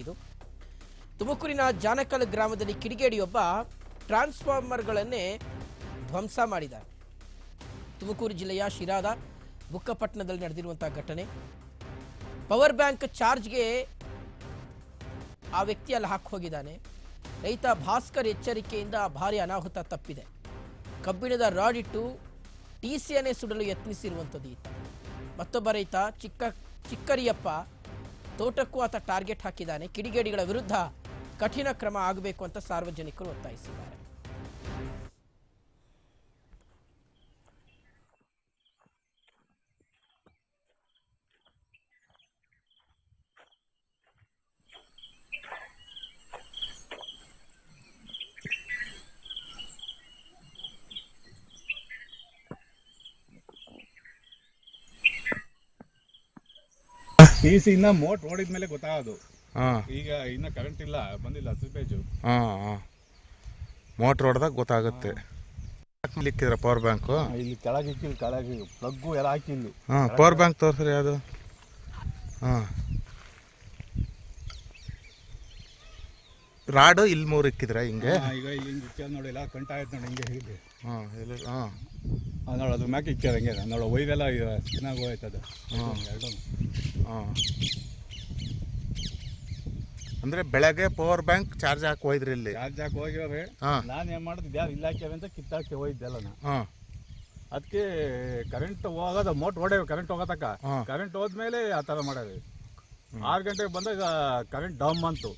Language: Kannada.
ಇದು ತುಮಕೂರಿನ ಜಾನಕಲ್ ಗ್ರಾಮದಲ್ಲಿ ಕಿಡಿಗೇಡಿಯೊಬ್ಬ ಟ್ರಾನ್ಸ್ಫಾರ್ಮರ್ಗಳನ್ನೇ ಧ್ವಂಸ ಮಾಡಿದ್ದಾರೆ. ತುಮಕೂರು ಜಿಲ್ಲೆಯ ಶಿರಾದ ಬುಕ್ಕಪಟ್ಟಣದಲ್ಲಿ ನಡೆದಿರುವಂತಹ ಘಟನೆ. ಪವರ್ ಬ್ಯಾಂಕ್ ಚಾರ್ಜ್ಗೆ ಆ ವ್ಯಕ್ತಿ ಅಲ್ಲಿ ಹಾಕಿ ಹೋಗಿದ್ದಾನೆ. ರೈತ ಭಾಸ್ಕರ್ ಎಚ್ಚರಿಕೆಯಿಂದ ಭಾರಿ ಅನಾಹುತ ತಪ್ಪಿದೆ. ಕಬ್ಬಿಣದ ರಾಡ್ ಇಟ್ಟು ಟಿಸಿಯನ್ನೇ ಸುಡಲು ಯತ್ನಿಸಿರುವಂಥದ್ದು ಈತ. ಮತ್ತೊಬ್ಬ ರೈತ ಚಿಕ್ಕರಿಯಪ್ಪ ತೋಟಕ್ಕೂ ಆತ ಟಾರ್ಗೆಟ್ ಹಾಕಿದ್ದಾನೆ. ಕಿಡಿಗೇಡಿಗಳ ವಿರುದ್ಧ ಕಠಿಣ ಕ್ರಮ ಆಗಬೇಕು ಅಂತ ಸಾರ್ವಜನಿಕರು ಒತ್ತಾಯಿಸಿದ್ದಾರೆ. ಟಿಸಿ ಇನ್ನ ಮೋಟ್ ಓಡಿದ ಮೇಲೆ ಗೊತ್ತಾಗೋದು. ಈಗ ಇನ್ನ ಕರೆಂಟ್ ಇಲ್ಲ, ಬಂದಿಲ್ಲ ಸ್ಲಿಪೇಜು. ಮೋಟ್ರ್ ಹೊಡೆದಾಗ ಗೊತ್ತಾಗುತ್ತೆ. ಇಕ್ಕಿದ್ರ ಪವರ್ ಬ್ಯಾಂಕು ಇಲ್ಲಿ ಕೆಳಗೆ ಇಕ್ಕಿಲ್ಲ, ಕೆಳಗೆ ಪ್ಲಗ್ಗು ಎಲ್ಲ ಹಾಕಿಲ್ಲ. ಪವರ್ ಬ್ಯಾಂಕ್ ತೋರಿಸ್ರಿ ಅದು. ರಾಡು ಇಲ್ಲಿ 3 ಇಕ್ಕಿದ್ರ ಹಿಂಗೆ. ಈಗ ಇಲ್ಲಿ ಹಿಂಗೆ ಇಕ್ಕ್ಯಾದ ನೋಡಿ, ಎಲ್ಲ ಕಂಟ ಆಯ್ತು ನೋಡಿ ಹಿಂಗೆ ಹೀಗೆ. ನೋಡಿ ಅದ್ರ ಮ್ಯಾಕೆ ಇಕ್ಕ್ಯಾದ ಹಂಗೆ ನೋಡಿ, ಒಯ್ದೆಲ್ಲ ಚೆನ್ನಾಗಿ ಹೋಯ್ತದ ಎರಡು. ಅಂದ್ರೆ ಬೆಳಗ್ಗೆ ಪವರ್ ಬ್ಯಾಂಕ್ ಚಾರ್ಜ್ ಹಾಕಿ ಹೋಯ್ದ್ರಿ ಇಲ್ಲಿ. ಚಾರ್ಜ್ ಹಾಕಿ ಹೋಗಿವ್ರಿ. ನಾನು ಏನು ಮಾಡಿದ್ದೆ, ಯಾರು ಇಲ್ಲ ಹಾಕ್ಯಾವ ಅಂತ ಕಿತ್ತಾಕಿ ಹೋಯ್ದೆಲ್ಲ ನಾನು. ಅದಕ್ಕೆ ಕರೆಂಟ್ ಹೋಗೋದು, ಮೋಟ್ ಹೊಡೆಯವು ಕರೆಂಟ್ ಹೋಗೋತಕ್ಕ. ಕರೆಂಟ್ ಹೋದ್ಮೇಲೆ ಆ ಥರ ಮಾಡೋದು. 6 ಗಂಟೆಗೆ ಬಂದಾಗ ಕರೆಂಟ್ ಡಮ್ ಅಂತು.